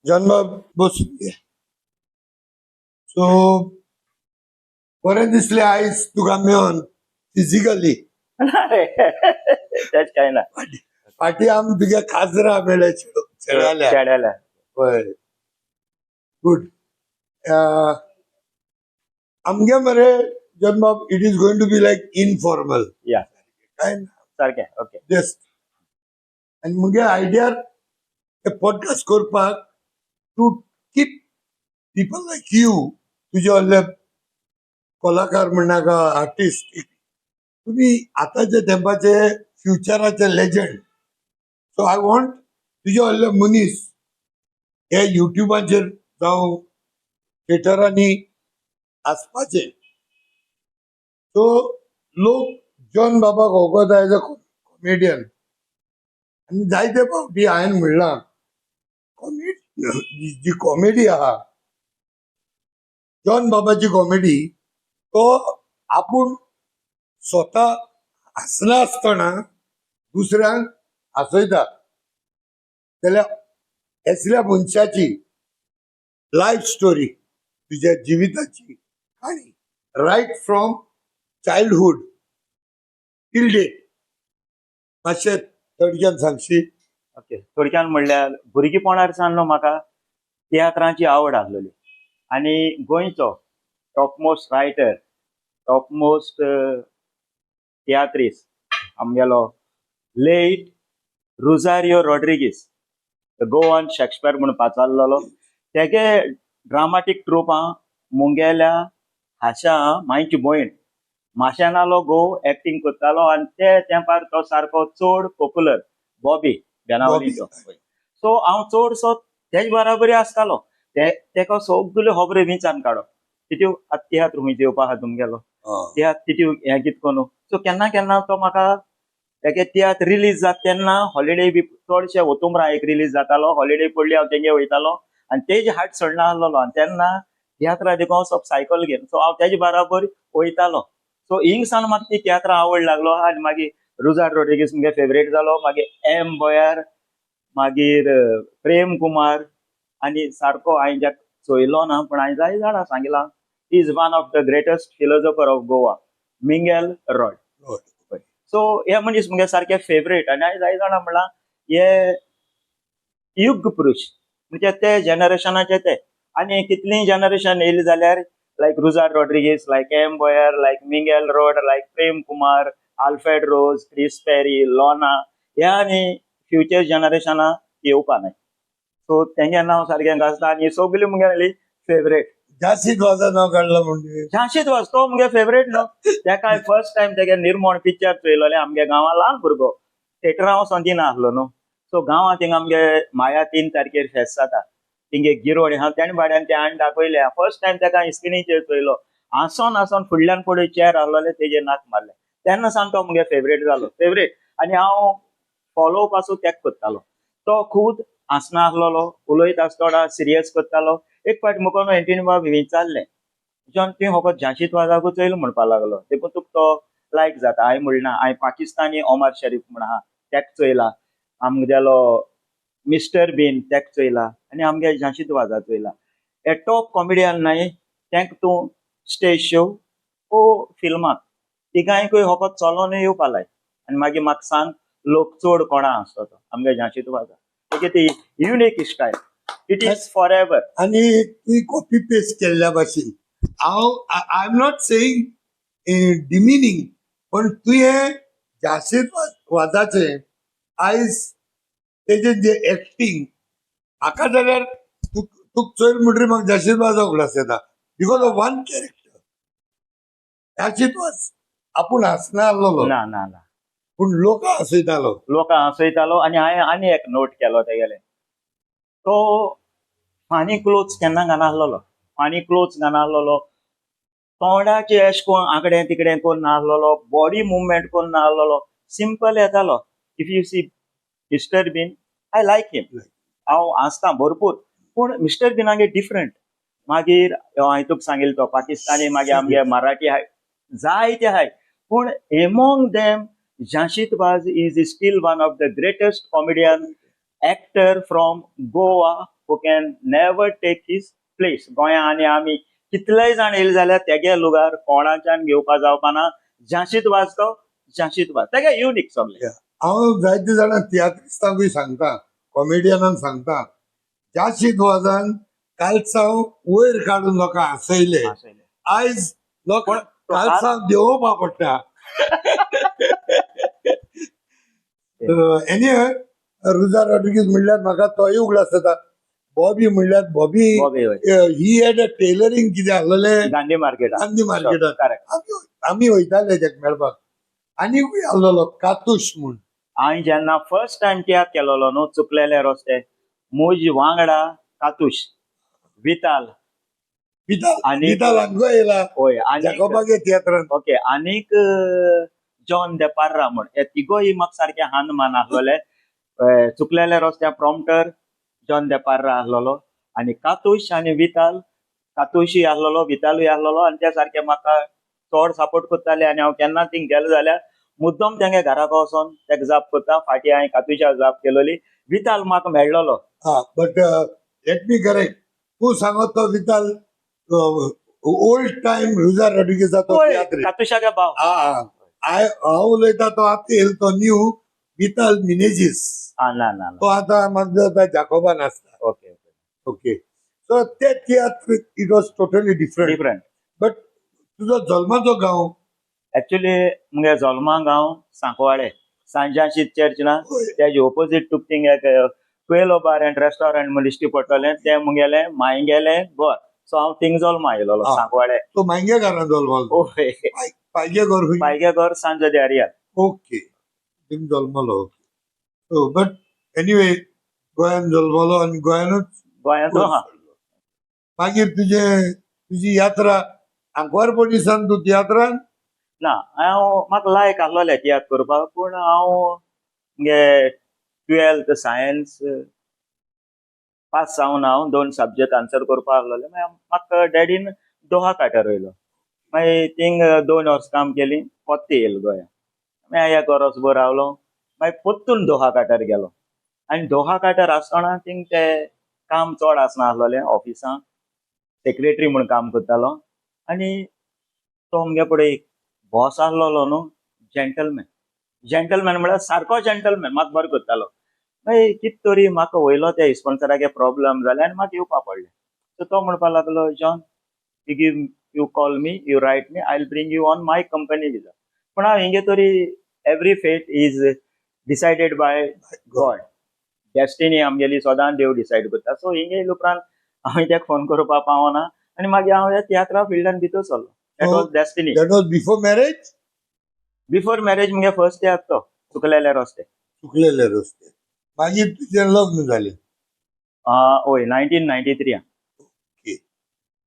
जन्म बसून सो बरें दिसलें आयज तुका मेळोन फिजिकली. तेच काय ना फाटी आमी तुगे काजरां मेळ्ळे चेड्याल्या. चेड्याला हय गुड. आमगे मरे जन्म it is going to be like informal या काय सारखे ओके जस्ट आनी मुगे आयडियार पॉडकास्ट करपाक to keep people like you तुजे व्हडले कलाकार म्हणनाका आर्टिस्ट तुम्ही आताच्या तेंपाचे फ्युचराचे लेजंड. सो आय वॉन्ट तुजे व्हडले मनीस हे युट्यूबाचेर जावं थिएटरांनी आसपाचे. सो लोक जॉन बाबाक वळखता एज अ कॉमेडियन आनी जायते फावटी हांवें म्हणलां जी कॉमेडी आहा जॉन बाबाची कॉमेडी तो आपूण स्वता हसना आसतना दुसऱ्यांक हसयता जाल्यार असल्या मनशाची लायफ स्टोरी तुझ्या जिविताची काणी right from childhood till date मातशें थोडक्यान सांगशी. ओके थोडक्यान म्हणल्यार भुरगेपणारसान म्हाका तियात्राची आवड आसलेली आनी गोंयचो टॉपमोस्ट रायटर टॉपमोस्ट तियात्रीस्ट आमगेलो late Rosario Rodrigues Goan Shakespeare म्हणून पाचारलेलो तेगे ड्रामाटीक ट्रुपां मुंगेल्या हाशा मायची भयण माशेनालो गो एक्टींग करतालो आनी ते तेंपार तो सारको चड पॉप्युलर बॉबी बेनावलीचो. सो हांव चडसो तेज बराबरी आसतालो तेका सगल्यो खबरो विचारून काडप तितू आतां तियात्र खंयचे येवपा आहा तुमगेलो तियात्र तितू हें कितको न्हू. सो केन्ना केन्ना तो म्हाका तेगे तियात्र रिलीज जाता तेन्ना हॉलिडे बी चडशे ओतुंबरा एक रिलीज जातालो हॉलिडे पडली हांव तेंगे वयतालो आनी तेज हाट चडना आसलेलो आनी तेन्ना तियात्रा देखून वचप सायकल घेवन. सो हांव तेजे बराबर वयतालो. सो हिंगसान म्हाका ती तियात्रा आवड लागलो आनी मागीर रुजार रॉड्रिगीस मुगे फेवरेट जालो मागीर एम बोयार मागीर प्रेम कुमार आनी सारको हांवें ज्याक चोयलो ना पूण हांवें जाय जाणा सांगलां is one of the greatest philosopher of Goa Miguel Rod. So हे मनीस मुगे सारखे फेवरेट आनी हांवें जाय जाणा म्हणलां हे युग पुरुश म्हणजे ते जनरेशनाचे ते आनी कितलीं जनरेशन येयली जाल्यार लायक रुजार रॉड्रिगीस लायक एम बोयर लायक मिंगेल रॉड लायक प्रेम कुमार आल्फ्रेड रोज क्रिस पेरी लॉना ह्या आनी फ्युचर जनरेशना येवपा नाय. सो तेंगे नांव सारकें गाजता आनी सगलीं मुगेली फेवरेट. जास्तीत वाजा नाव काडला म्हणजे झांशीत वाज तो मुगे फेवरेट न्हू तेका फर्स्ट टायम तेगे निर्मोण पिक्चर चोयलोलें आमगे गांवां ल्हान भुरगो थिएटरा वचोन दिना आसलो न्हू. सो गांवां थिंगा आमगे माया 3 तारखेर फेस्त जाता थिंगे गिरोणी हांव तेणे भाड्यान ते हाडून दाखयले फर्स्ट टायम तेका स्क्रिनीचेर चोयलो हांसोन हांसोन फुडल्यान पळय चेर आहलोले तेजेर नाक मारले तेन्ना सावन तो मुगे फेवरेट जालो फेवरेट आनी हांव फॉलो पासून तेक करतालो. तो खूब हांसना आसलोलो उलयता आसतना सिरियस करतालो. एक फावट मुकोन एंटीनी बाब विचारलें जॉन तुवें फकत झांशीत वाजाकूच चोयलो म्हणपा लागलो देखून तुका तो लायक जाता. हांवें म्हणलें ना हांवें पाकिस्तानी ओमर शरीफ म्हण आहा तेक चोयला आमगेलो मिस्टर बीन तेक चोयला आनी आमगे झांशीत वाजा चोयला. हे टॉप कॉमेडियन नाय तेंक तूं स्टेज शो ओ फिल्माक तिगांयकूय फकत चलोन येवपा लाय आनी मागीर म्हाका सांग लोक चड कोणा आसता तो आमगे झांशीत वाजा तेगे ती unique style it is for ever. आनी तुवें कॉपी पेस्ट केल्ल्या भाशेन हांव आय एम नॉट सेयिंग डिमिनींग पण तुवें जाशीत वाजाचे आयज तेजे जे एक्टींग हाका जाल्यार तुका चोयल म्हणटरी म्हाका जाशीत वाजा उगडास येता बिकॉज ऑफ वन कॅरेक्टर. जाशीत वाज आपूण हसना आसलोलो ना ना ना पूण लोक हसयतालो लोकां हसयतालो आनी हांवें आनी एक नोट केलो तेगेले तो फानी क्लोथ्स केन्ना घालनासलोलो फानी क्लोथ्स घालनासलोलो तोंडाचे अशें कोन्न आंकडे तिकडे कोन्न नासलोलो बॉडी मुवमेंट कोन्न नासलोलो सिंपल येतालो. If you see Mister Bean I like him हांव हसता भरपूर पूण मिस्टर बीनागे डिफरंट मागीर हांवें तुका सांगिल्लो तो पाकिस्तानी मागीर आमगे मराठी आहाय जायते आहाय पूण एमोंग देम झांशीत was is still one of the greatest comedian actor from Goa who can never take his place. गोंया आनी आमी कितलेय जाण येयले जाल्यार तेगे लुगार कोणाच्यान घेवपा जावपाना. झांशीत वाजतो, झांशीत वाज तेगे युनिक सगळें. हांव जायते जाणां तियात्रिस्टांकूय सांगता, कॉमेडियनांक सांगता, जाशीत वाजान कालसांव वयर काडून लोकां हसयले. आयज लोकांक कालसांव देंवोवपा पडटा. एनीवे रुजा रॉड्रिगीज म्हणल्यार म्हाका तोय उगडास जाता. बॉबी म्हणल्यार Bobby he had a tailoring कितें आहलोलें गांधी मार्केटात. गांधी मार्केटात. करेक्ट. आमी वयताले तेका मेळपाक. आनीकूय आहलोलो कातूश म्हूण. हांवें जेन्ना फर्स्ट टायम तियात्र केलोलो न्हू चुकलेले रस्ते, म्हजे वांगडा कातूश, विताल आनी विताल हांगा येयला होय आनी जाकोबागे तियात्रांत. ओके आनीक जॉन दे पार्रा म्हण हे तिगोय म्हाका सारखे हान मान आहलोले. चुकलेले रस्त्या प्रॉम्प्टर जॉन दे पार्रा आहलोलो आनी कातूश आनी विताल, कातूशय आहलोलो वितालूय आहलोलो आनी ते सारखे म्हाका चड सपोर्ट करताले. आनी हांव केन्ना थिंग गेलो जाल्यार मुद्दम तेंगे घराक वचोन तेका जाप करता. फाटीं हांवें कातूशाक जाप केलोली. विताल म्हाका मेळ्ळोलो. But let me correct. तूं सांगत तो विताल ओल्ड टायम रुजा रॉड्रिगीजाचो तियात्री. कातूशाक भाव. हांव उलयता तो आतां येयलो तो न्यू विताल मिनेजीस. ना ना तो आतां म्हाका जाता जाकोबान आसता. ओके ओके सो ते tiatr it was totally different. Different. But तुजो जल्माचो गांव एक्चुअली मुगे जल्मा गांव सांकवाडे सांजाशीत चर्च ना तेजे ऑपोजीट तुका थिंग एक क्वेलो बार एंड रेस्टॉरंट म्हण दिश्टी पडटलें. ते मुगेलें मायंगेलें घर. सो हांव थिंग जल्मा आयलोलो सांकवाडे. तो मांगे घरांत जल्मलो. ओय पायगे घर खंय? पायगे घर सांजो देरिया. ओके थिंग जल्मलो. बट एनीवे गोंयान जल्मलो आनी गोंयानूच गोंयांत हा. मागीर तुजी यात्रा आंकवारपणीसान तूं तियात्रान? ना हांव म्हाका लायक आहलोलें तियात्र करपाक पूण हांव मुगे 12th सायन्स पास जावन हांव 2 सब्जेक्ट आन्सर करपा आहलोलें. मागीर म्हाका डॅडीन दोहा काट्यार रोयलो. मागीर थिंग 2 वर्स काम केली. परते येयलो गोंया. मागीर 1 वर्सभर रावलो. मागीर परतून दोहा काट्यार गेलो. आनी दोहा काट्यार आसतना थिंग ते काम चड आसना आहलोलें ऑफिसांत. सेक्रेटरी म्हूण काम करतालो. आनी तो मुगे फुडें एक बॉस आहलोलो न्हू जेंटलमॅन म्हळ्यार सारको जेंटलमॅन म्हाका बरो करतालो. मागीर कितें तरी म्हाका वयलो त्या इस्पॉन्सरागे प्रॉब्लम जाले आनी म्हाका येवपा पडलें. सो तो म्हणपा लागलो John you call me you write me I will bring you on my company visa. पूण हांव हिंगे तरी every fate is decided by God. Destiny आमगेली सदांच देव डिसायड करता. सो हिंगे येयले उपरांत हांवें तेका फोन करपा पावना आनी मागीर हांव ह्या तियात्रा फिल्डान भितर सरलो. That was destiny. That was before marriage? Before marriage मुगे फर्स्ट तियात्र तो चुकलेले रस्ते. चुकलेले रस्ते. मागीर तुजें लग्न जालें? होय 1993. ओके.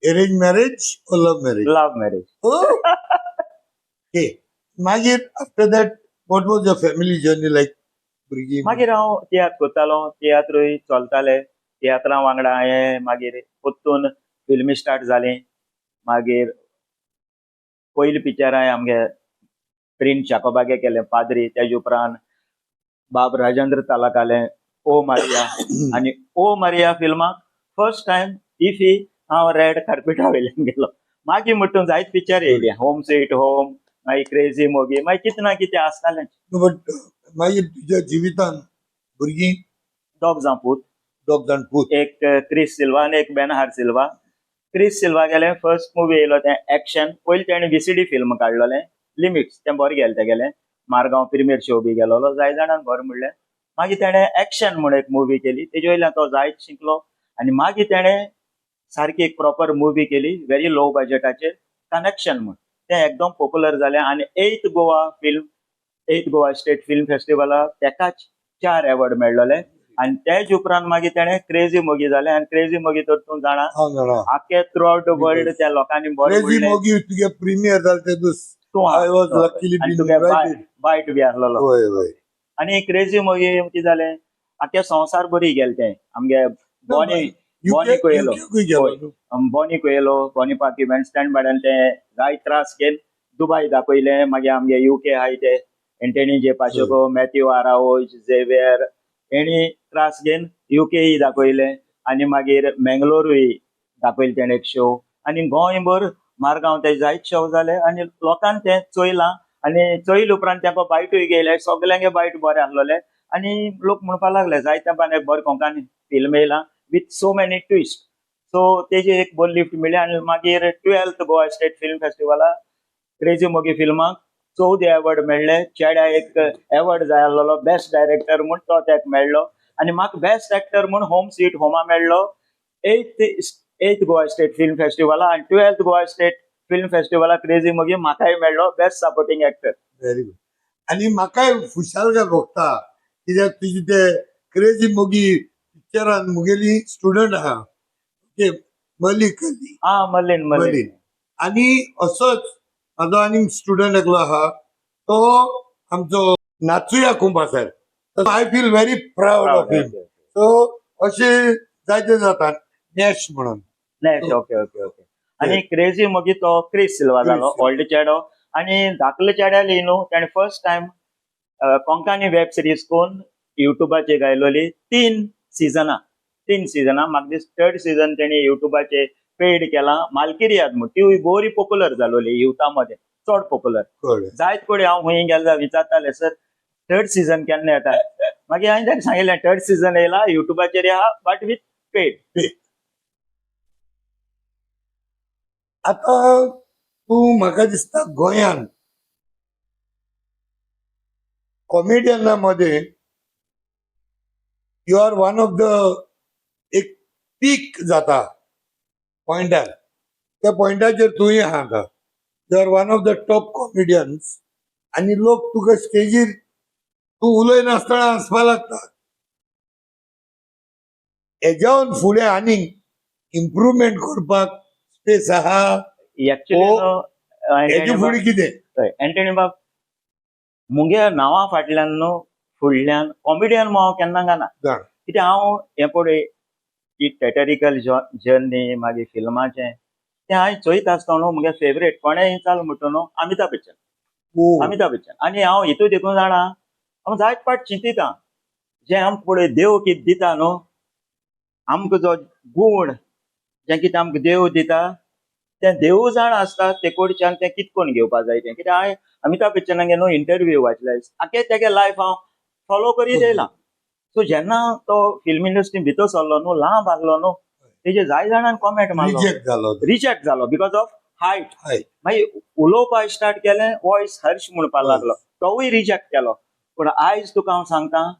अरेंज मॅरेज और love marriage? Love marriage. Okay. मागीर after that what was your family journey like? भुरगीं मागीर हांव तियात्र करतालो. तियात्रूय चलताले. तियात्रा वांगडा हांवें मागीर परतून फिल्मी स्टार्ट जाली. मागीर पयलीं पिक्चर हांवें आमगे प्रिंस जाकोबागे केलें पाद्री. तेजे उपरांत बाब राजेंद्र तालकालें ओ मारिया. आनी ओ मारिया फिल्माक फर्स्ट टायम इफी हांव रेड कार्पेटा वयल्यान गेलो. मागीर म्हणटून जायत पिक्चर येयली. होम स्वीट होम मागीर क्रेझी मोगी मागीर कितें ना कितें आसतालें. बट मागीर तुज्या जिवितान भुरगीं? दोग जावं पूत. दोग जाण पूत. एक क्रिस सिल्वा आनी एक बेनहार सिल्वा. क्रिस सिल्वा गेलें फर्स्ट मुवी येयलो तें एक्शन. पयलीं तेणें VCD फिल्म काडलोलें लिमिट्स. तें बरें गेलें तेगेलें. मारगांव प्रिमियर शो बी गेलोलो. जाय जाणांक बरें म्हणलें. मागीर तेणें एक्शन म्हूण एक मुवी केली. तेजे वयल्यान तो जायत शिकलो. आनी मागीर तेणें सारकी एक प्रॉपर मुवी केली व्हेरी लो बजेटाचेर कनेक्शन म्हूण. तें एकदम पॉप्युलर जालें आनी 8th गोवा स्टेट फिल्म फेस्टिवलाक तेकाच 4 अवॉर्ड मेळ्ळोले. आनी तेज उपरांत मागीर तेणें क्रेझी मोगी जालें आनी क्रेझी मोगी तर तूं जाणा आख्खे थ्रू आउट द वर्ल्ड त्या लोकांनी बरें क्रेझी मोगी तुगे प्रिमियर जालें ते दीस आय वॉज लकीली बीन इन्वायटेड. बायट बी आहलोलो. होय होय. आनी क्रेझी मोगी कितें जालें आख्खे संवसार बरी गेलें तें. आमगे बॉनी कुयेलो बॉनी पार्क इव्हेंट स्टँड बायलान तें जायत त्रास केले. दुबय दाखयलें. मागीर आमगे UK आहाय ते एंटनी जे पाशेको मॅथ्यू आराओज झेवियर हेणी त्रास घेवन UK दाखयलें. आनी मागीर मेंगलोरूय दाखयले तेणे एक शो आनी गोंयभर मारगांव ते जायत शो जाले आनी लोकांनी ते चोयलां आनी चोयले उपरांत तेंका बायटूय गेले सगल्यांगे बायट बरें आसलोले आनी लोक म्हणपाक लागले जायत्या पान एक बरें कोंकणी फिल्म येयलां with so many twist so तेजी एक बरी लिफ्ट मेळ्ळी आनी मागीर 12th गोवा स्टेट फिल्म फेस्टिवलाक क्रेजी मोगी फिल्माक 14 अवॉर्ड मेळ्ळे चेड्या एक अवॉर्ड जाय आसलोलो बेस्ट डायरेक्टर म्हूण तो तेका मेळ्ळो आनी म्हाका बेस्ट एक्टर म्हूण होम स्वीट होमा मेळ्ळो 8th गोवा स्टेट फिल्म फेस्टिवला आनी 12th गोवा स्टेट फिल्म फेस्टिवलाक क्रेजी मोगी म्हाकाय मेळ्ळो best supporting actor. Very good. आणि म्हाकाय खुशालकाय भोगता कित्याक तुजी ते क्रेजी मोगी पिक्चरान मुगेली स्टुडंट आहा ओके मलिक अली मल्लीन मलिन आणि असोच म्हाजो आनी स्टुडंट एकलो आहा तो आमचो Nachuya Kumbhasar I feel very proud of him so अशे जायते जाता नॅश म्हणून नेक्स्ट ओके ओके ओके आनी क्रेजी मोगी तो क्रिस सिल्वा जालो क्रिस. ओल्ड चेडो आनी धाकलो चेड्याली न्हू ताणें first time Konkani web series कोन्न युट्यूबाचेर गायलोली 3 सिजनां म्हाका दिसता 3rd सीजन तेणी युट्यूबाचेर पेड केला मालकिरियाद म्हूण ती बरी पॉप्युलर जालोली युथा मध्ये चड पॉप्युलर कळ्ळें. जायत कोणी हांव खंय गेलो विचारताले सर 3rd सीजन केन्ना येता मागीर हांवें ताका सांगिल्लें 3rd सीजन येयला युट्यूबाचेर आहा बट विथ पेड. आता तूं म्हाका दिसता गोंयान कॉमेडियना मध्ये you are one of the एक पीक जाता पॉइंटार त्या पॉइंटाचेर तूंय आहा हांगा you are one of the top comedians आनी लोक तुका स्टेजीर तूं उलयनासतना हांसपा लागता हेज्यावन फुडें आनीक इम्प्रुवमेंट करपाक स्पेस आहा हेजे फुडें कितें एंटनी बाब मुगे नांवा फाटल्यान न्हू फुडल्यान कॉमेडियन हांव केन्ना गाना जाण कित्याक हांव हे पळय की थेटरिकल जर्नी मागीर फिल्माचें तें हांवें चोयता आसतना न्हू मुगे फेवरेट कोणेंय चाल म्हणटा न्हू अमिताभ बच्चन आनी हांव हितून देखून जाणा हांव जायत पाट चिंतिता जे आमकां पळय देव कितें दिता न्हू आमकां जो गूण जें कितें आमकां देव दिता तें देवूय जाण आसता ते कडच्यान तें कितें करून घेवपा जाय तें कित्याक हांवें अमिताभ बच्चनागे न्हू इंटरव्यू वाचले आख्खे तेगे लायफ हांव फॉलो करीत येयलां सो जेन्ना तो फिल्म इंडस्ट्रीन भितर सरलो न्हू लांब आसलो न्हू तेजे जाय जाणांन कॉमेंट मारलो रिजेक्ट जालो बिकॉज ऑफ हायट मागीर उलोवपाक स्टार्ट केलें वॉयस हर्श म्हणपाक लागलो तोवूय रिजेक्ट केलो पूण आयज तुका हांव सांगता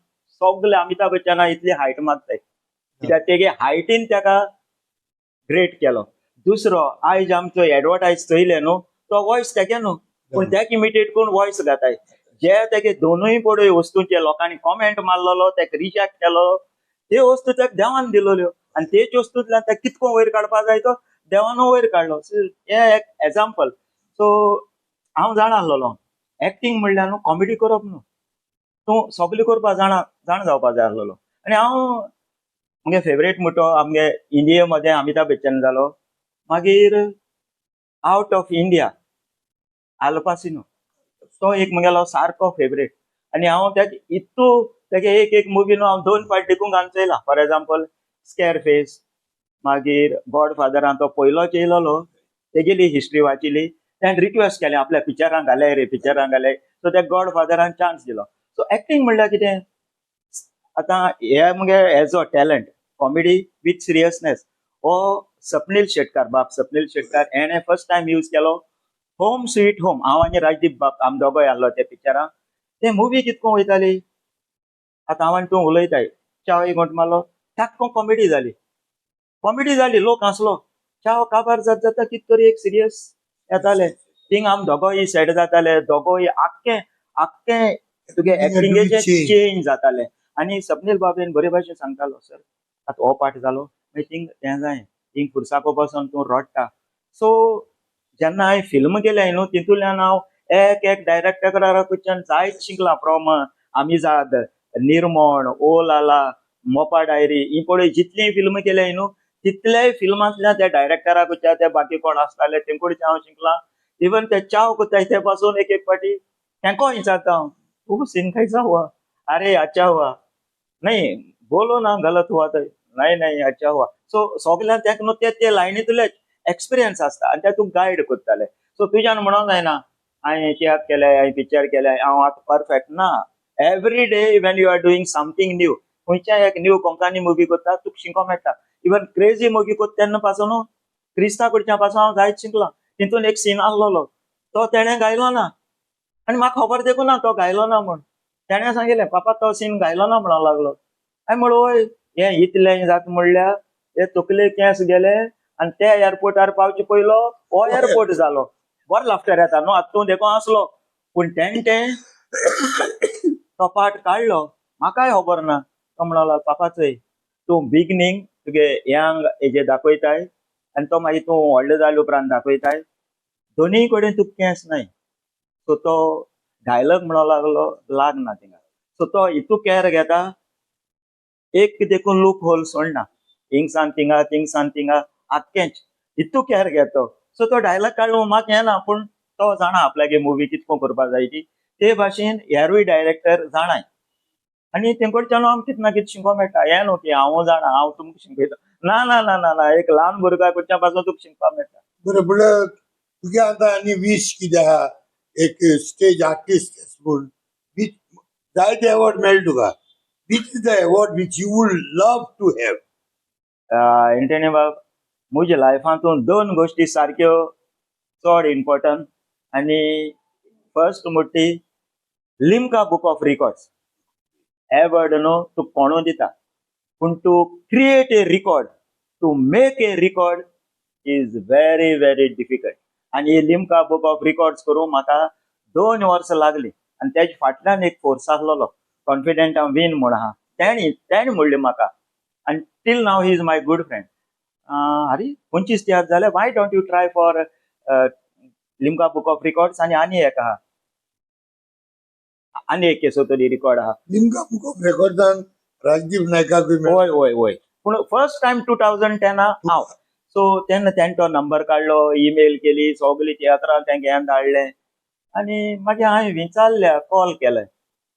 सगळे अमिताभ बच्चना इतली हायट मागताय कित्याक तेगे हायटीन तेका ग्रेट केलो. दुसरो आयज आमचो एडवर्टायज चोयले न्हू तो वॉयस तेगे न्हू पूण तेका इमिटेट करून वॉयस घाताय जे तेगे दोनूय पळय वस्तूंचे लोकांनी कॉमेंट मारलेलो तेका रिजेक्ट केलो ते वस्तू तेका देवान दिलोल्यो आनी तेच वस्तूंतल्यान तेका कितको वयर काडपा जाय तो देवान वयर काडलो हे एक एग्जाम्पल. सो हांव जाण आसलोलो एक्टींग म्हणल्यार न्हू कॉमेडी करप न्हू तूं सगळें करपा जाण जावपा जाय आसलोलो आनी हांव मुगे फेवरेट म्हणटो आमगे इंडिये मध्ये अमिताभ बच्चन जालो मागीर आउट ऑफ इंडिया आल पासिनो तो एक मुगेलो सारको फेवरेट आनी हांव तेका इतू तेगे एक मुवी न्हू हांव 2 फावट देखून घालून चोयला फॉर एग्जाम्पल स्कॅर फेस मागीर गॉडफादरान तो पयलोच येयलोलो तेगेली हिस्ट्री वाचिली ताणें रिक्वेस्ट केलें आपल्या पिक्चरांक घाले रे पिक्चरांक घाले सो त्या गॉडफादरान चान्स दिलो. सो एक्टींग म्हणल्यार कितें आतां हे मुगे as a talent comedy with seriousness हो स्वप्नील शेटकार बाप स्वप्नील शेटकार हेणें फर्स्ट टायम यूज केलो होम स्वीट होम हांव आनी राजदीप बाप आम दोगोय आसलो त्या पिक्चराक ते मुवी कितको वयताली आतां हांव आनी तूं उलयताय चाव एक घोंट मारलो ताक्को कॉमेडी जाली लोक हांसलो चाव काबार जाता कित तरी एक सिरियस येताले थिंग आम दोगोय सेड जाताले दोगोय आख्खे तुगे एक्टिंगेचे चेंज जाताले आनी स्वप्नील बाबेन बरे भाशेन सांगतालो सर आतां हो पार्ट जालो मागीर थिंग हें जाय थिंग फुरसाको बसोन तूं रडटा. सो जेन्ना हांवें फिल्म केलें न्हू तितूंतल्यान हांव एक डायरेक्टरा कडच्यान जायत शिकलां फ्रॉम आमिजाद निर्मण ओ लाला मोपा डायरी ही पळय जितली फिल्म केले न्हू तितल्याय फिल्मांतल्या त्या डायरेक्टरा कडच्या ते बाकी कोण आसताले तें कडच्यान हांव शिकलां. इवन ते चाव कोत्ताय ते पासून एक पाटी तेंको विचारता हांव तूं सीन कैसा हुआ अरे अच्छा हुआ नहीं बोलो ना गलत हुआ तो नाही अच्छा हुआ सो सगळ्यांक तेका न्हू ते लायनींतले एक्सपिरियन्स आसता आनी ते तुका गायड करताले सो तुज्यान म्हणूंक जायना हांवें तियात्र केले हांवें पिक्चर केले हांव आतां परफेक्ट ना every day when you are doing something new खंयच्याय एक न्यू कोंकणी मुवी करता तुका शिकोंक मेळटा इवन क्रेझी मुवी करता तेन्ना पासून क्रिस्ता कडच्यान पासून हांव जायत शिकलां तितून एक सीन आसलोलो तो तेणें गायलो ना आनी म्हाका खबर देखून ना तो गायलो ना म्हूण तेणें सांगिल्लें पापा तो सीन गायलो ना म्हणूंक लागलो हांवें म्हणलो वय हें इतलें जाता म्हणल्यार हे तकले केंस गेले आनी त्या एअरपोर्टार पावचे पयलो हो एअरपोर्ट जालो बरो लाफ्टर येता न्हू आतां तूं देखून आसलो पूण तेणें तो पार्ट काडलो म्हाकाय खबर ना तो म्हणलो पापा चोय तूं बिगनींग तुगे यंग हेजेर दाखयताय आनी तो मागीर तूं व्हडलो जाले उपरांत दाखयताय दोनीय कडेन तुका केंस नाय सो तो डायलॉग म्हणूंक लागलो लागना थिंगा सो तो हितू कॅर घेता एक देखून लूप होल सोडना हिंगसान थिंगा आख्खेंच हितू कॅर घेतो सो तो डायलॉग काडलो म्हाका येना पूण तो जाणा आपल्यागे मुवी कितको करपाक जाय ती ते भाशेन हेरूय डायरेक्टर जाणाय आनी तेंकडच्यान आमकां कितें ना कितें शिकोवंक मेळटा हें न्हू की हांव जाणा हांव तुमकां शिकयता ना ना ना ना ना एक ल्हान भुरग्या कडच्यान पासून तुका शिकपाक मेळटा बरं म्हणल्यार तुगे आतां आनी वीश कितें आहा एक स्टेज आर्टिस्ट म्हूण वीच जायते अवॉर्ड मेळ्ळे तुका which is the award which you would love to have इंटेने बाब म्हज्या लायफांतून दोन गोश्टी सारक्यो चड इम्पॉर्टंट आनी फर्स्ट म्हणटी लिम्का बूक ऑफ रिकॉर्ड्स हे वर्ड न्हू तूं कोणू दिता पूण to create a record to make a record is very very difficult आनी ही लिम्का बूक ऑफ रिकॉर्ड्स करूंक म्हाका 2 वर्सां लागली आनी तेजे फाटल्यान एक फोर्स आसलोलो कॉन्फिडेंट हांव विन म्हूण आहा तेणी म्हणलें म्हाका आनी टील नाव he is my good friend अरे 25 तियात्र जाले why don't you try for Limca book of records आनी एक आहा आनी एक केसो तरी रिकॉर्ड आहा लिम्का बूक ऑफ रेकॉर्डान राजदीप नायकाकूय वय वय वय पूण फर्स्ट टायम 2010 हांव सो तेन्ना तेणे तो नंबर काडलो ईमेल केली सगळी तियात्रां तेंगे हें धाडलें आनी मागीर हांवें विचारल्या कॉल केलें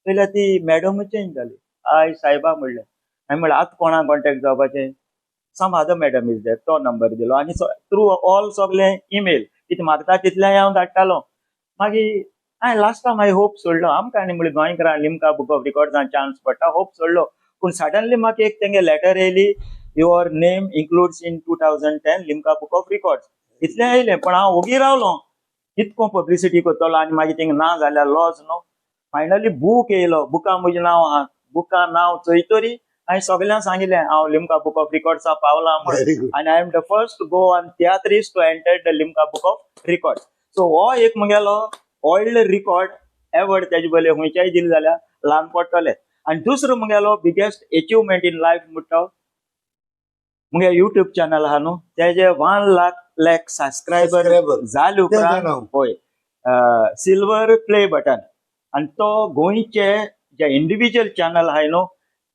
पयल्यार ती मॅडम चेंज जाली आय सायबा म्हणलें हांवें म्हणलें आतां कोणाक कॉन्टेक्ट जावपाचें सम अदर मॅडम इज देट तो नंबर दिलो आनी थ्रू ऑल सगळें ईमेल कितें मागता तितलें हांव धाडटालो मागीर हांवें लास्ट टायम हांवें होप सोडलो आमकां आनी म्हणलें गोंयकारां लिम्का बूक ऑफ रिकॉर्ड्सान चान्स पडटा होप सोडलो पूण सडनली म्हाका एक तेंगे लेटर येयली your name includes in 2010 Limca book of records इतलें येयलें पण हांव ओगी रावलो कितको पब्लिसिटी करतलो आनी मागीर थिंग ना जाल्यार लॉस न्हू फायनली बूक येयलो बुकां म्हजें नांव आहा बुकां नांव चोयतोरी हांवें सगळ्यांक सांगिल्लें हांव लिम्का बूक ऑफ रिकॉर्ड्सा पावलां Very म्हणून good. आनी I am the first Goan tiatrist to enter the Limca book of records so हो एक म्हगेलो व्हडलो रिकॉर्ड एवॉर्ड तेजे बले खंयच्याय दिले जाल्यार ल्हान पडटले आनी दुसरो म्हगेलो बिगेस्ट अचिवमेंट इन लायफ म्हणटा मुगे युट्यूब चॅनल आहा न्हू तेजे 1 लाख सबस्क्रायबर जाले उपरांत होय सिल्वर प्ले बटन आनी तो गोंयचे जे इंडिविज्युअल चॅनल आहाय न्हू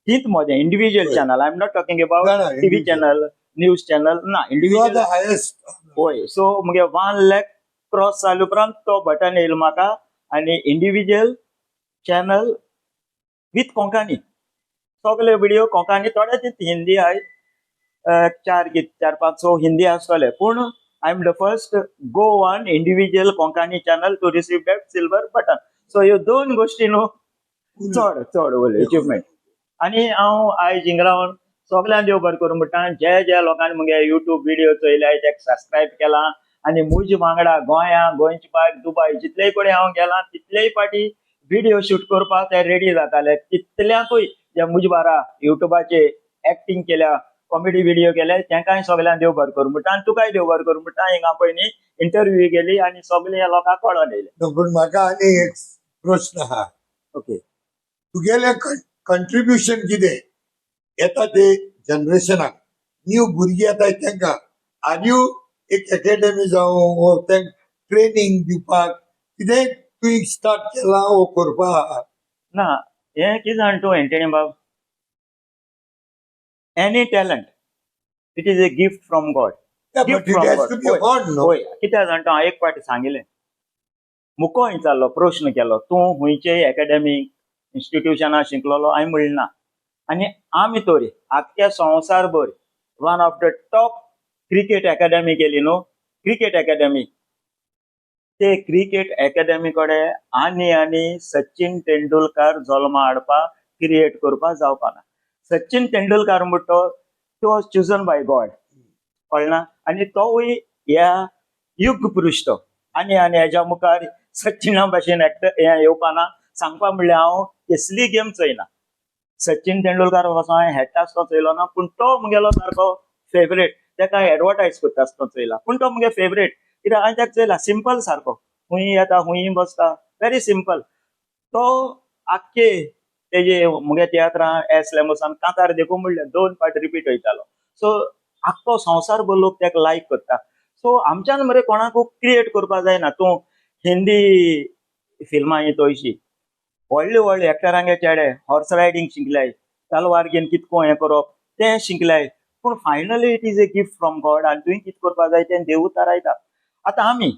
तीच मध्ये individual channel I am not talking about TV channel news channel ना इंडिविज्युअल हायेस्ट होय सो मुगे 1 लाख क्रॉस जाले उपरांत तो बटन येयलो म्हाका आनी इंडिविज्युअल चॅनल विथ कोंकणी सगळे व्हिडिओ कोंकणी थोडे हिंदी आहाय 4-5 हिंदी आसतले पूण I am the first Goan individual Konkani channel to receive that silver button so ह्यो दोन गोश्टी न्हू चड व्हडले अचिवमेंट आनी हांव आयज हिंग रावन सगळ्यांक देव बरें करूं म्हणटा जे लोकांनी मुगे युट्यूब व्हिडिओ चोयले तेका सबस्क्रायब केला आनी म्हजे वांगडा गोंयचे भायर दुबय जितलेय कडेन हांव गेलां तितलेय फाटी व्हिडिओ शूट करपाक ते रेडी जाताले तितल्यांकूय जे म्हजे बारा युट्यूबाचेर एक्टिंग केल्या कॉमेडी व्हिडिओ केले तेंकाय सगळ्यांक देव बरें करूं म्हणटा आनी तुकाय देव बरें करूं म्हणटा हिंगा पयलीं इंटरव्यू गेली आनी सगळे लोकांक कळोन येयले पूण म्हाका आनी एक प्रश्न आहा ओके तुगेलें कंट्रिब्युशन कितें येता ते जनरेशनाक न्यू भुरगीं येताय तेंकां आर यू एक एकेडमी जावं तेंक ट्रेनिंग दिवपाक कितें तुवें स्टार्ट केलां वो करपा ना हें कितें जाण तूं हेंटेणी बाब any talent it is a gift from God होय कित्याक जाण तूं हांव एक फावटी सांगिल्लें मुको विचारलो प्रश्न केलो तूं खंयचेय एकेडमीक इन्स्टिट्यूशनां शिकलोलो हांवें म्हणलें ना आनी आमी तोरी आख्ख्या संवसारभर one of the top cricket academy केली न्हू, क्रिकेट अकॅडमी. ते क्रिकेट अकॅडमी कडेन आनी सचिन तेंडुलकर जल्मा हाडपा क्रिएट करपा जावपा ना. सचिन तेंडुलकर म्हणटा तो वॉज चुजन बाय गॉड, कळना. आनी तोवूय ह्या युग पुरुश तो. आनी हेज्या मुखार सचिना भाशेन येवपा ना. सांगपा म्हणल्यार हांव कसली गेम चोयना. सचिन तेंडुलकर पासून हांवें हेट्टा आसतो चोयलो ना, पूण तो मुगेलो सारको फेवरेट. ताका एडवर्टायज करता आसतो चोयला, पूण तो मुगे फेवरेट. कित्याक हांवें ताका चोयला सिंपल सारको. खूंय येता खूंय बसता, व्हेरी सिंपल. तो आख्खे तेजे मुगे तियात्रां एस लेमोसान कांतार देखून म्हणलें 2 फावट रिपीट वयतालो. सो आख्खो संवसारभर लोक ताका लायक करता. सो आमच्यान मरे कोणाकूय क्रिएट करपा जायना. तूं हिंदी फिल्मां तोयशी व्हडले एक्टरांगे चेडे हॉर्स रायडींग शिकल्याय, तलवार घेवन कितको हें करप तें शिकल्याय, पूण finally it is a gift from God. आनी तुवें कितें करपा जाय तें देव थारायता. आतां आमी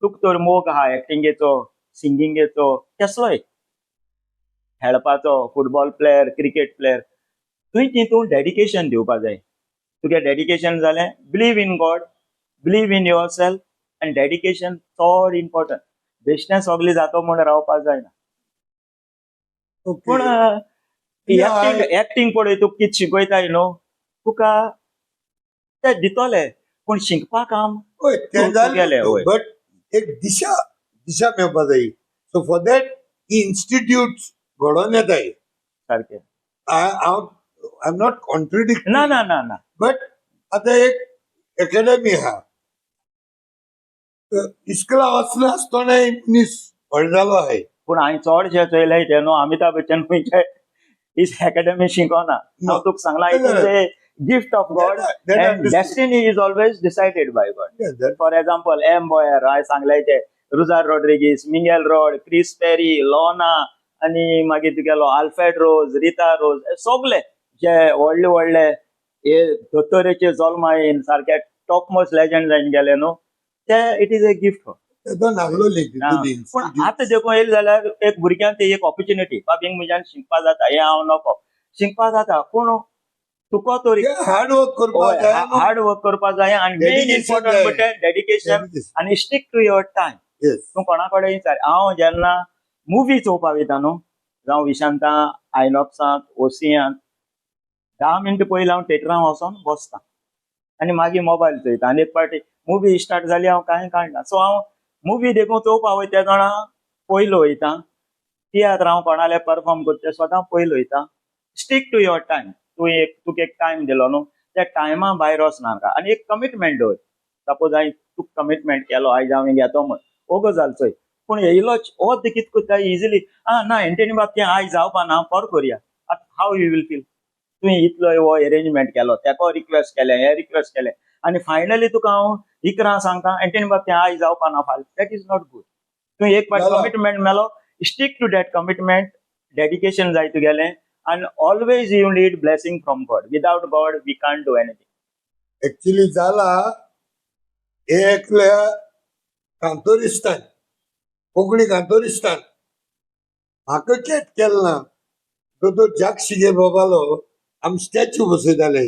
तुका तर मोग आहा एक्टिंगेचो, सिंगिंगेचो, कसलोय खेळपाचो, फुटबॉल प्लेयर, क्रिकेट प्लेयर, तुवें तितून डेडिकेशन दिवपा जाय. तुगे डेडिकेशन जालें, believe in God, believe in your self, आनी डेडिकेशन चड इम्पॉर्टंट. बेश्टें सगळें जातो म्हूण रावपा जायना. पूण एक्टिंग पळय तुका कितें शिकयताय न्हू, तुका ते दितले, पूण शिकपा काम होय ते तूं जालें. केलें, होय. बट एक दिशा मेळपा जाय. सो फॉर दॅट इन्स्टिट्यूट घडोवन येताय. सारकें. आय एम नॉट कॉन्ट्रडिक्ट, ना ना ना ना बट आतां एक अकॅडमी आहा. इस्कला वचना आसतना मनीस व्हड जालो आहाय. पूण हांवें चडशे चोयले ते न्हू, अमिताभ बच्चन खंयचे इज अकॅडमी शिकोना. हांव तुका सांगला, it is a gift of God and destiny is always decided by God. For example M Boyer हांवें सांगले ते, रुजार रॉड्रिगीस, मिगेल रॉड, क्रिस पेरी, लॉना, आनी मागीर तुगेलो आल्फ्रेड रोज, रिता रोज, सगळे जे व्हडले हे दोतोरेचे जल्मा येवन सारके टॉप मोस्ट लेजंड जावन गेले न्हू, ते इट इज अ गिफ्ट. तेदो नागलोली पूण आतां देखून येयलें जाल्यार एक भुरग्यांक ती एक ऑपॉर्च्युनिटी, बाबींक म्हज्यान शिकपा जाता, हें हांव नको शिकपा जाता, पूण तुका तरी हार्ड वर्क करपा जाय. हार्ड वर्क करपा जाय. आनी मेन Dedication इम्पॉर्टंट जाय. म्हणजे डेडिकेशन आनी stick to your time. Yes. तूं कोणा कडेन विचार. हांव जेन्ना मुवी चोवपाक वयता न्हू, जावं विशांता, आयनॉक्सांत, ओसियांत, 10 मिनटां पयलीं हांव थिएटरांत वचोन बसतां आनी मागीर मोबायल चोयता. आनी एक पावटी मुवी स्टार्ट जाली हांव कांय काडना. सो हांव मुवी देखून चोवपाक वयता तेन्ना पयलो वयता. तियात्र हांव कोणाले परफॉर्म करता स्वता पयलो वयता. Stick to your time. तुका एक टायम दिलो न्हू, त्या टायमा भायर वचनाका. आनी एक कमिटमेंट दवर. सपोज हांवें तुका कमिटमेंट केलो आयज हांव घेतो म्हण, हो गजाल चोय, पूण येयलोच हो कितें करता इजिली, ना हेंटेनी बाब तें आयज जावपा ना, पर करया. How you will feel. तुवें इतलो हो अरेंजमेंट केलो, तेका रिक्वेस्ट केलें, हें रिक्वेस्ट केलें, आनी फायनली तुका हांव इकरां सांगता हेंटेनी बाब तें आयज जावपा ना फाल्यां. That is not good. तुवें एक पाट कमिटमेंट मेलो, stick to that commitment. Dedication जाय तुगेलें. And always you need blessing from God. Without God, we can't do anything. Actually जाला हे एकल्या कांतोरिस्तान, कोंकणी कांतोरिस्तान म्हाका केट केलें ना. तो जाग शिगे बाबालो आमी स्टॅच्यू बसयताले.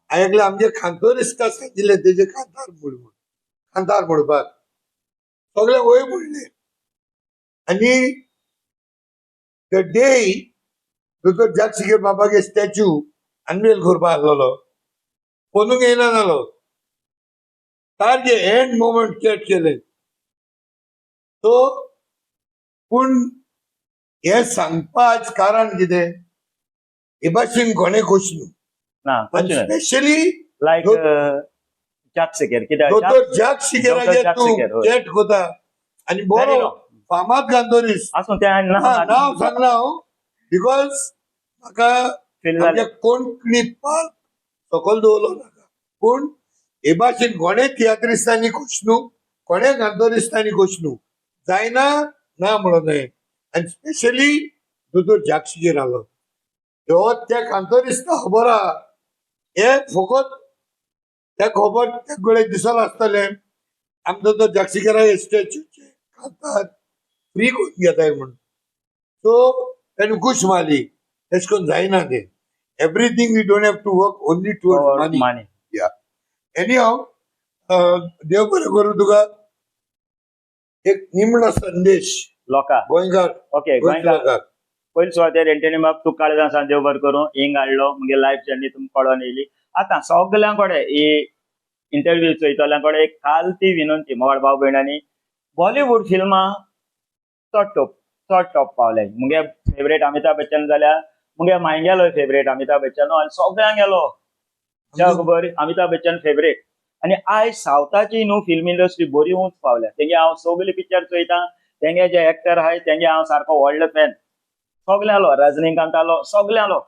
हांवें एकले आमचे कांतोरिस्ता सांगिल्ले तेजे कांतार म्हणपाक. सगळे वय म्हणले. आनी द डे दोतोर जागशिगे बाबागे स्टॅच्यू अनवेल करपा आसलोलो, कोणूच येयना जालो. सारके एंड मोमेंट केट केले. सो पूण हे सांगपाच कारण कितें, हे भाशेन कोणे खोश न्हू. ना, स्पेशली लायक जाक सिकेर, कित्याक दोतोर जाग शिगेरागे जाक तूं सिकेर, हय. केट कोता आनी बरो फामाद कांतोरिस्त. आसूं तें नांव सांगना हांव, बिकॉज म्हाका फील आमच्या जालें. कोंकणी पाल सकयल दवरलो नाका. पूण हे भाशेन कोणे तियात्रिस्तांनी खोश न्हू, कोणे कांतोरिस्तांनी खोश न्हू. जायना ना म्हणून न्हय. आनी स्पेशली दोतोर जागशिगेर आलो ह्यो त्या कांतोरिस्ता खबर आहा. हे फकत त्या खबर त्या कडेन दिसोन आसतलें आमी दोतोर जागशिगेराक स्टॅच्यूचे कांतार फ्री करून घेताय म्हूण. सो ताणें खूश मारली. तेश कोन्न जायना तें. everything we don't have to work only towards money. Mane Anyhow, देव बरें करूं तुका. एक निमणो संदेश लोका गोंयकार ओके गोंयच्या गोंयकार लोकांक. पयलीं सुवातेर एंटनी बाब तूं काळजां सावन देव बरें करूं हिंग हाडलो मुगे लायफ जर्नी तुमकां कळोन येयली. आतां सगळ्यां कडेन ही इंटरव्यू चयतल्या कडेन एक खालती विनंती मोवाळ भाव भयणांनी बॉलिवूड फिल्मां चड टॉप पावले. मुगे फेवरेट अमिताभ बच्चन जाल्यार मुगे मायंगेलो फेवरेट अमिताभ बच्चन आनी सगळ्यांक गेलो जगभर अमिताभ बच्चन फेवरेट. आनी आयज सावथाची न्हू फिल्म इंडस्ट्री बरी उंच पावल्या. तेंगे हांव सगळे पिक्चर चोयतां, तेंगे जे एक्टर आहाय तेंगे हांव सारको व्हडलो फॅन. सगळ्यांलो रजनीकांतालो सगळ्यांलो.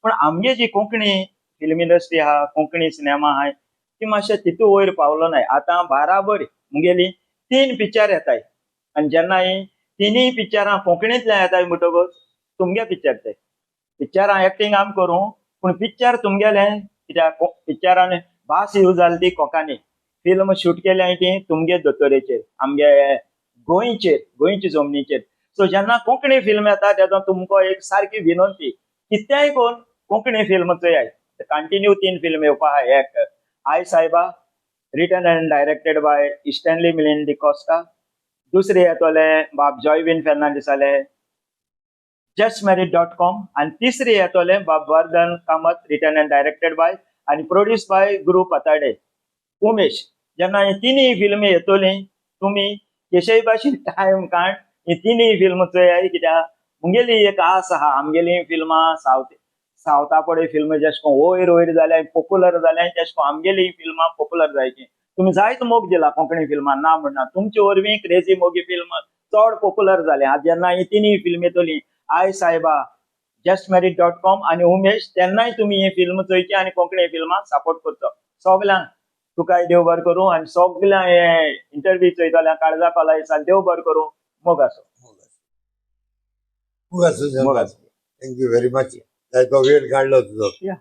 पण आमगे जी कोंकणी फिल्म इंडस्ट्री आहा, कोंकणी सिनेमा आहाय ती मातशें तितू वयर पावलो नाय. आतां बाराबर मुगेली 3 पिक्चर येताय आनी जेन्ना ही तिनूय पिक्चरां कोंकणींतल्यान येताय म्हणटकूच तुमगे पिक्चर ते पिक्चरां एक्टींग आम करूं पूण पिक्चर तुमगेले कित्याक पिक्चरान भास यूज जाली ती कोंकणी. फिल्म शूट केल्या ती तुमगे दोतोरेचेर आमगे गोंयची जमनीचेर. सो जेन्ना कोंकणी फिल्म येता तेजो तुमकां एक सारकी विनंती कितेंय कोण कोंकणी फिल्म चोयाय. कंटिन्यू 3 फिल्म येवपा आहा. एक Ai Saiba written and directed by इस्टनली मिलिंद डिकोस्टा. दुसरे येतोले बाब जॉयविन फेर्नांडीस जाले justmarried.com आनी तिसरी येतोले बाब Vardhan Kamat written and directed by आनी प्रोड्यूस बाय गुरू पताडे उमेश. जेन्ना ही तिनूय फिल्म येतोली तुमी केशय भाशेन टायम काण ही तिनूय फिल्म चोयाय. कित्याक मुगेली एक आस आहा आमगेली फिल्मां सावथा पडे फिल्म जेश कोन वयर जाल्या पॉप्युलर जाल्या तेश कोन आमगेली फिल्मां पॉप्युलर जायची. तुमी जायतो मोग दिला कोंकणी फिल्मां ना म्हणना. तुमचे वरवीं क्रेजी मोगी फिल्म चड पॉप्युलर जाले. जेन्ना ही तिनूय फिल्म येतोली आय सायबा justmarried.com आनी उमेश तेन्नाय तुमी ही फिल्म चोयची आनी कोंकणी फिल्मां सपोर्ट करचो. सगळ्यांक तुकाय देव बरें करूं आनी सगळ्यां हे इंटरव्यू चोयतल्या काळजा कलायसान देव बरें करूं. मोग आसो. Thank you very much. तो वेळ काढलो तुझो. Yeah.